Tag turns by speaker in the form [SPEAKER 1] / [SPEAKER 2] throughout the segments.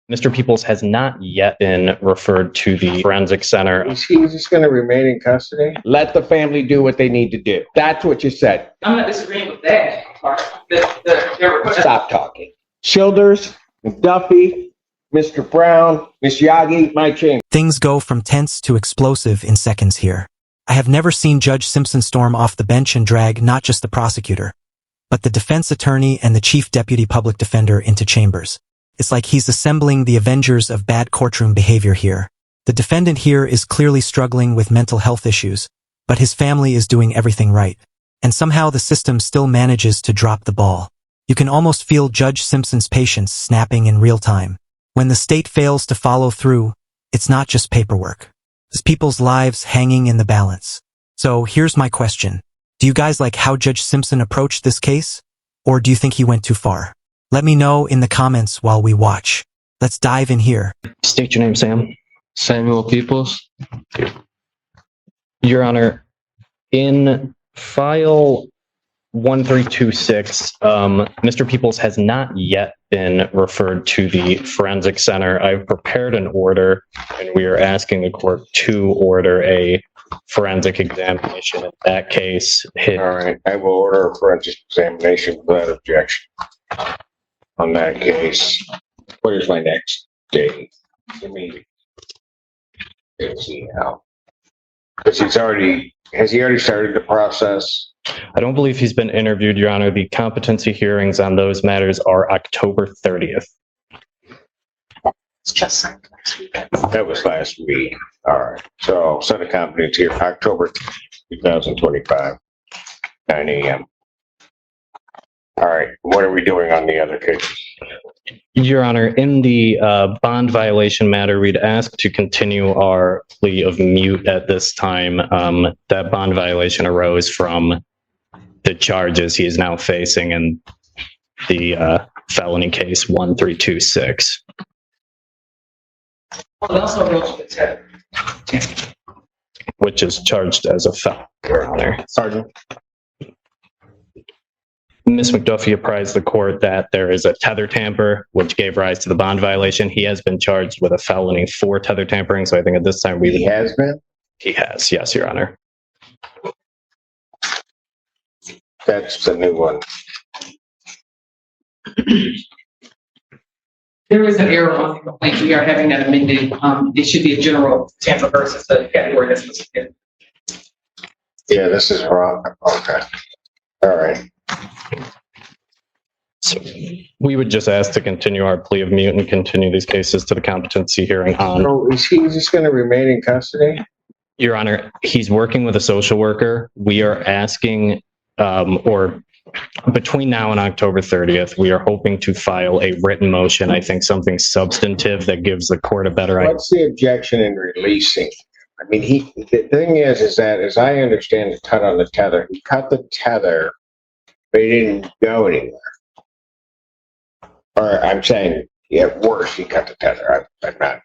[SPEAKER 1] Mr. Peoples has not yet been referred to the forensic center.
[SPEAKER 2] Is he just going to remain in custody? Let the family do what they need to do. That's what you said.
[SPEAKER 3] I'm not disagreeing with that part.
[SPEAKER 2] Stop talking. Childers, Duffy, Mr. Brown, Miss Yagi, my chamber.
[SPEAKER 4] Things go from tense to explosive in seconds here. I have never seen Judge Simpson storm off the bench and drag not just the prosecutor, but the defense attorney and the chief deputy public defender into chambers. It's like he's assembling the Avengers of bad courtroom behavior here. The defendant here is clearly struggling with mental health issues, but his family is doing everything right. And somehow the system still manages to drop the ball. You can almost feel Judge Simpson's patience snapping in real time. When the state fails to follow through, it's not just paperwork. It's people's lives hanging in the balance. So here's my question. Do you guys like how Judge Simpson approached this case? Or do you think he went too far? Let me know in the comments while we watch. Let's dive in here.
[SPEAKER 1] State your name, Sam.
[SPEAKER 5] Samuel Peoples.
[SPEAKER 1] Your Honor, in file 1326, Mr. Peoples has not yet been referred to the forensic center. I've prepared an order, and we are asking the court to order a forensic examination in that case.
[SPEAKER 2] All right, I will order a forensic examination without objection on that case. What is my next date? Let's see how. Because has he already started the process?
[SPEAKER 1] I don't believe he's been interviewed, Your Honor. The competency hearings on those matters are October 30th.
[SPEAKER 3] It's just like last week.
[SPEAKER 2] That was last week. All right. So set of competency here, October 2025, 9 a.m. All right. What are we doing on the other cases?
[SPEAKER 1] Your Honor, in the bond violation matter, we'd ask to continue our plea of mute at this time. That bond violation arose from the charges he is now facing in the felony case 1326.
[SPEAKER 3] Well, it also arose with Ted.
[SPEAKER 1] Which is charged as a felony, Your Honor.
[SPEAKER 2] Sergeant.
[SPEAKER 1] Ms. McDuffie apprised the court that there is a tether tamper, which gave rise to the bond violation. He has been charged with a felony for tether tampering, so I think at this time
[SPEAKER 2] He has been?
[SPEAKER 1] He has, yes, Your Honor.
[SPEAKER 2] That's the new one.
[SPEAKER 3] There is an error on the complaint. We are having that amended. It should be a general tamper versus the category that's specific.
[SPEAKER 2] Yeah, this is wrong. Okay. All right.
[SPEAKER 1] So we would just ask to continue our plea of mute and continue these cases to the competency hearing on.
[SPEAKER 2] So is he just going to remain in custody?
[SPEAKER 1] Your Honor, he's working with a social worker. We are asking, or between now and October 30th, we are hoping to file a written motion. I think something substantive that gives the court a better idea.
[SPEAKER 2] What's the objection in releasing? I mean, the thing is that as I understand the cut on the tether, he cut the tether, but he didn't go anywhere. Or I'm saying, yeah, worse, he cut the tether. I'm not.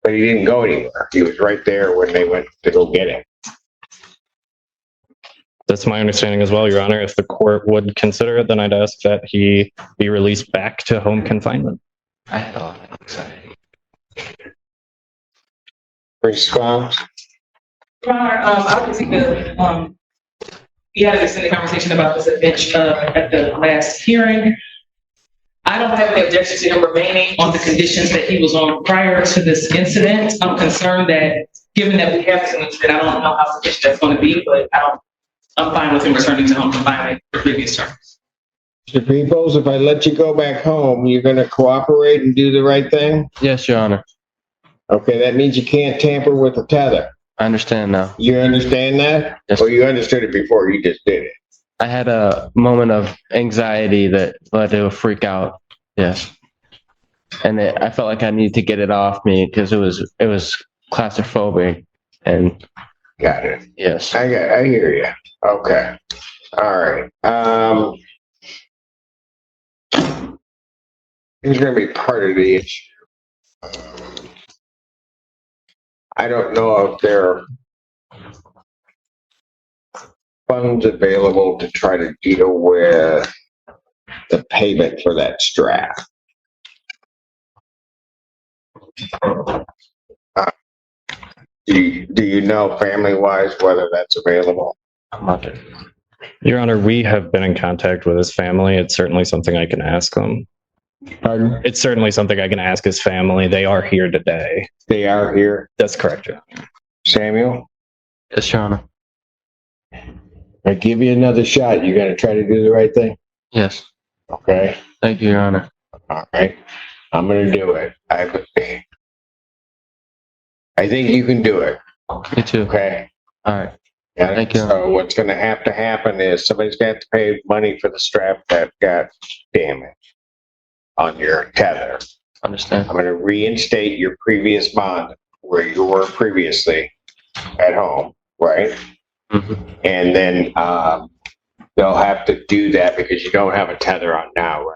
[SPEAKER 2] But he didn't go anywhere. He was right there when they went to go get him.
[SPEAKER 1] That's my understanding as well, Your Honor. If the court would consider it, then I'd ask that he be released back to home confinement.
[SPEAKER 5] I thought anxiety.
[SPEAKER 2] Response?
[SPEAKER 3] Your Honor, obviously we had an extended conversation about this at bench at the last hearing. I don't have any objection to him remaining on the conditions that he was on prior to this incident. I'm concerned that given that we have this incident, I don't know how sufficient that's going to be, but I'm fine with him returning to home confinement for previous terms.
[SPEAKER 2] Mr. Peoples, if I let you go back home, you're going to cooperate and do the right thing?
[SPEAKER 5] Yes, Your Honor.
[SPEAKER 2] Okay, that means you can't tamper with the tether.
[SPEAKER 5] I understand now.
[SPEAKER 2] You understand that?
[SPEAKER 5] Yes.
[SPEAKER 2] Or you understood it before you just did it?
[SPEAKER 5] I had a moment of anxiety that led to a freak out. Yes. And I felt like I needed to get it off me because it was claustrophobic. And
[SPEAKER 2] got it.
[SPEAKER 5] Yes.
[SPEAKER 2] I hear you. Okay. All right. Here's going to be part of the issue. I don't know if there are funds available to try to deal with the payment for that strap. Do you know family-wise whether that's available?
[SPEAKER 5] I'm not there.
[SPEAKER 1] Your Honor, we have been in contact with his family. It's certainly something I can ask them.
[SPEAKER 2] Pardon?
[SPEAKER 1] It's certainly something I can ask his family. They are here today.
[SPEAKER 2] They are here.
[SPEAKER 1] That's correct, Your Honor.
[SPEAKER 2] Samuel,
[SPEAKER 5] Yes, Your Honor.
[SPEAKER 2] I give you another shot. You gonna try to do the right thing?
[SPEAKER 5] Yes.
[SPEAKER 2] Okay.
[SPEAKER 5] Thank you, Your Honor.
[SPEAKER 2] All right. I'm gonna do it. I think you can do it.
[SPEAKER 5] Me too.
[SPEAKER 2] Okay.
[SPEAKER 5] All right.
[SPEAKER 2] Got it?
[SPEAKER 5] Thank you.
[SPEAKER 2] So what's gonna have to happen is somebody's got to pay money for the strap that got damaged on your tether.
[SPEAKER 5] Understand.
[SPEAKER 2] I'm gonna reinstate your previous bond where you were previously at home, right?
[SPEAKER 5] Mm-hmm.
[SPEAKER 2] And then they'll have to do that because you don't have a tether on now, right?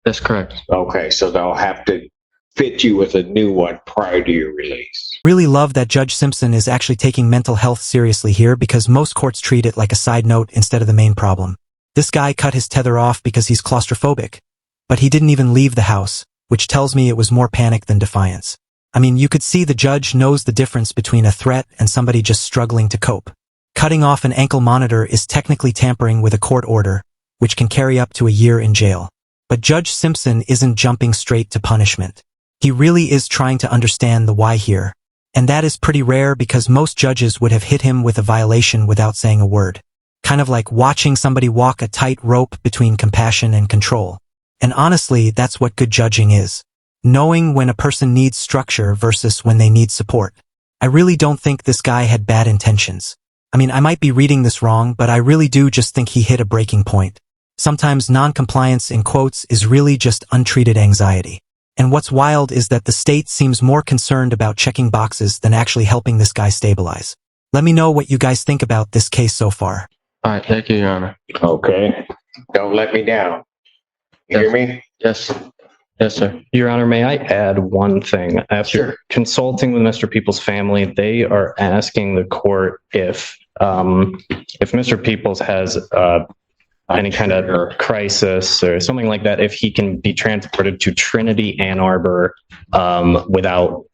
[SPEAKER 5] That's correct.
[SPEAKER 2] Okay, so they'll have to fit you with a new one prior to your release.
[SPEAKER 4] Really love that Judge Simpson is actually taking mental health seriously here because most courts treat it like a side note instead of the main problem. This guy cut his tether off because he's claustrophobic, but he didn't even leave the house, which tells me it was more panic than defiance. I mean, you could see the judge knows the difference between a threat and somebody just struggling to cope. Cutting off an ankle monitor is technically tampering with a court order, which can carry up to a year in jail. But Judge Simpson isn't jumping straight to punishment. He really is trying to understand the why here. And that is pretty rare because most judges would have hit him with a violation without saying a word. Kind of like watching somebody walk a tight rope between compassion and control. And honestly, that's what good judging is. Knowing when a person needs structure versus when they need support. I really don't think this guy had bad intentions. I mean, I might be reading this wrong, but I really do just think he hit a breaking point. Sometimes non-compliance in quotes is really just untreated anxiety. And what's wild is that the state seems more concerned about checking boxes than actually helping this guy stabilize. Let me know what you guys think about this case so far.
[SPEAKER 5] All right. Thank you, Your Honor.
[SPEAKER 2] Okay. Don't let me down. You hear me?
[SPEAKER 5] Yes. Yes, sir.
[SPEAKER 1] Your Honor, may I add one thing? After consulting with Mr. Peoples' family, they are asking the court if Mr. Peoples has any kind of crisis or something like that, if he can be transported to Trinity, Ann Arbor, without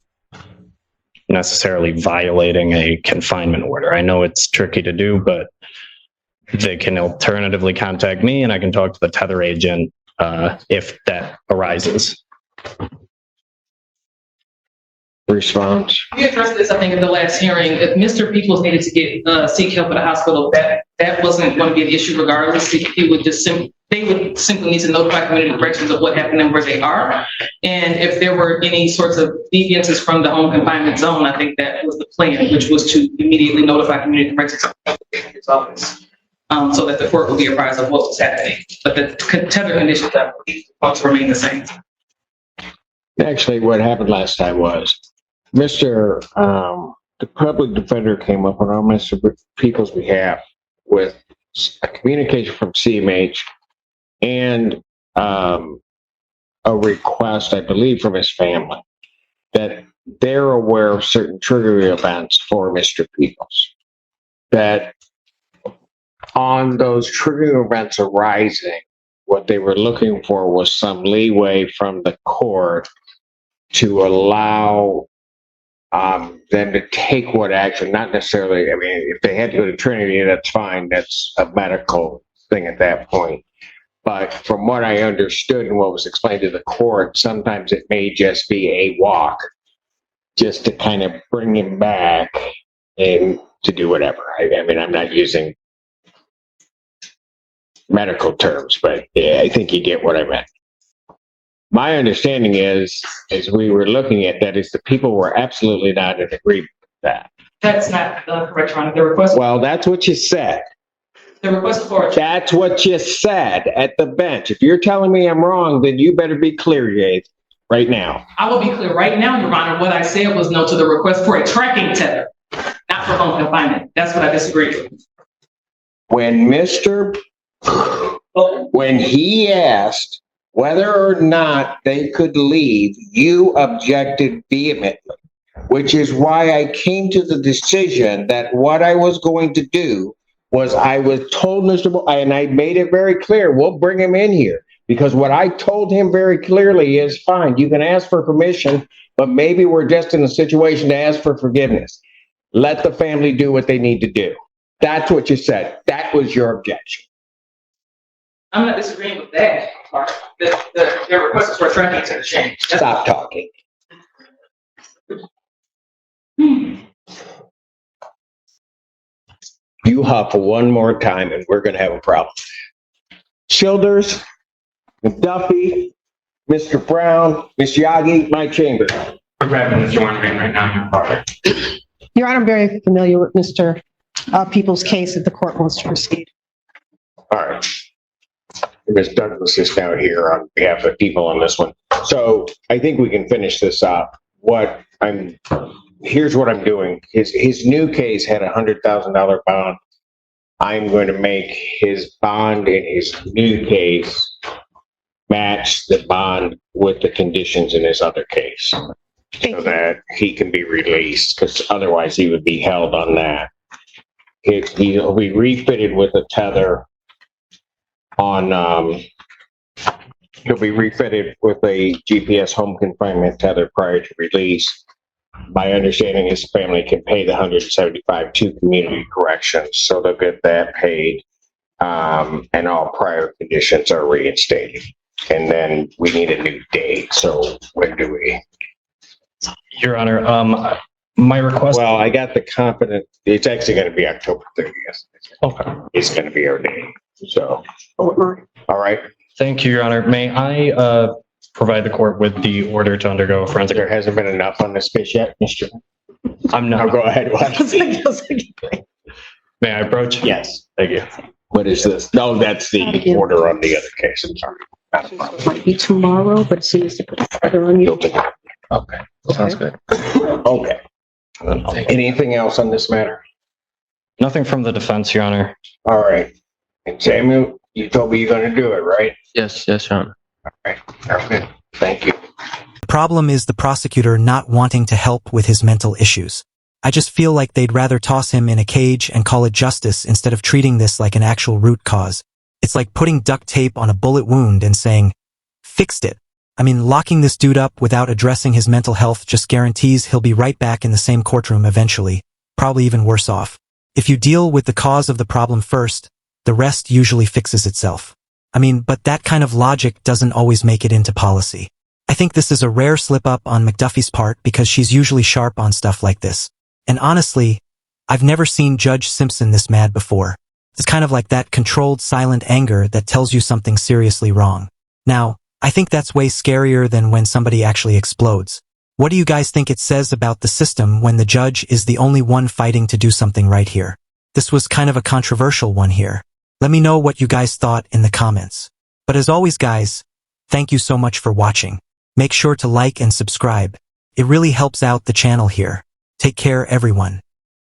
[SPEAKER 1] necessarily violating a confinement order. I know it's tricky to do, but they can alternatively contact me and I can talk to the tether agent if that arises.
[SPEAKER 2] Response.
[SPEAKER 3] We addressed this, I think, at the last hearing. If Mr. Peoples needed to get seek help at a hospital, that wasn't going to be an issue regardless. They would simply need to notify community corrections of what happened and where they are. And if there were any sorts of deviances from the home confinement zone, I think that was the plan, which was to immediately notify community corrections office, so that the court would be apprised of what was happening. But the tether conditions, I believe, also remain the same.
[SPEAKER 2] Actually, what happened last time was the public defender came up on Mr. Peoples' behalf with a communication from CMH and a request, I believe, from his family that they're aware of certain triggering events for Mr. Peoples. That on those triggering events arising, what they were looking for was some leeway from the court to allow them to take what action, not necessarily, I mean, if they had to go to Trinity, that's fine. That's a medical thing at that point. But from what I understood and what was explained to the court, sometimes it may just be a walk just to kind of bring him back and to do whatever. I mean, I'm not using medical terms, but yeah, I think you get what I meant. My understanding is, as we were looking at that, is the people were absolutely not in agreement with that.
[SPEAKER 3] That's not correct, Your Honor. The request.
[SPEAKER 2] Well, that's what you said.
[SPEAKER 3] The request for.
[SPEAKER 2] That's what you said at the bench. If you're telling me I'm wrong, then you better be clear, Yates, right now.
[SPEAKER 3] I will be clear right now, Your Honor. What I said was no to the request for a tracking tether, not for home confinement. That's what I disagreed with.
[SPEAKER 2] When he asked whether or not they could leave, you objected vehemently, which is why I came to the decision that what I was going to do was I was told Mr. and I made it very clear, we'll bring him in here. Because what I told him very clearly is, fine, you can ask for permission, but maybe we're just in a situation to ask for forgiveness. Let the family do what they need to do. That's what you said. That was your objection.
[SPEAKER 3] I'm not disagreeing with that part. Their request is for tracking to change.
[SPEAKER 2] Stop talking. You huff one more time and we're going to have a problem. Childers, McDuffie, Mr. Brown, Miss Yagi, my chamber.
[SPEAKER 6] We're grabbing Mr. Weinstein right now, Your Honor.
[SPEAKER 7] Your Honor, I'm very familiar with Mr. Peoples' case if the court wants to proceed.
[SPEAKER 2] All right. Ms. Douglas is now here on behalf of people on this one. So I think we can finish this up. Here's what I'm doing. His new case had $100,000 bond. I'm going to make his bond in his new case match the bond with the conditions in his other case so that he can be released, because otherwise he would be held on that. He'll be refitted with a tether on, he'll be refitted with a GPS home confinement tether prior to release. My understanding is the family can pay the $175 to community corrections, so they'll get that paid, and all prior conditions are reinstated. And then we need a new date. So when do we?
[SPEAKER 1] Your Honor, my request.
[SPEAKER 2] Well, I got the confidence. It's actually going to be October 30th.
[SPEAKER 1] Okay.
[SPEAKER 2] It's going to be our day. So, all right.
[SPEAKER 1] Thank you, Your Honor. May I provide the court with the order to undergo forensic?
[SPEAKER 2] There hasn't been enough on this case yet, Mr.
[SPEAKER 1] I'm
[SPEAKER 2] Now
[SPEAKER 1] not.
[SPEAKER 2] go ahead.
[SPEAKER 1] May I approach?
[SPEAKER 2] Yes.
[SPEAKER 1] Thank you.
[SPEAKER 2] What is this? No, that's the order on the other case. I'm sorry. Not a problem.
[SPEAKER 7] Might be tomorrow, but as soon as they put the further on you.
[SPEAKER 5] Okay, sounds good.
[SPEAKER 2] Okay. Anything else on this matter?
[SPEAKER 1] Nothing from the defense, Your Honor.
[SPEAKER 2] All right. And Samuel, you told me you're going to do it, right?
[SPEAKER 5] Yes, Your Honor.
[SPEAKER 2] All right. Okay. Thank you.
[SPEAKER 4] The problem is the prosecutor not wanting to help with his mental issues. I just feel like they'd rather toss him in a cage and call it justice instead of treating this like an actual root cause. It's like putting duct tape on a bullet wound and saying, fixed it. I mean, locking this dude up without addressing his mental health just guarantees he'll be right back in the same courtroom eventually, probably even worse off. If you deal with the cause of the problem first, the rest usually fixes itself. I mean, but that kind of logic doesn't always make it into policy. I think this is a rare slip-up on McDuffie's part because she's usually sharp on stuff like this. And honestly, I've never seen Judge Simpson this mad before. It's kind of like that controlled silent anger that tells you something seriously wrong. Now, I think that's way scarier than when somebody actually explodes. What do you guys think it says about the system when the judge is the only one fighting to do something right here? This was kind of a controversial one here. Let me know what you guys thought in the comments. But as always, guys, thank you so much for watching. Make sure to like and subscribe. It really helps out the channel here. Take care, everyone.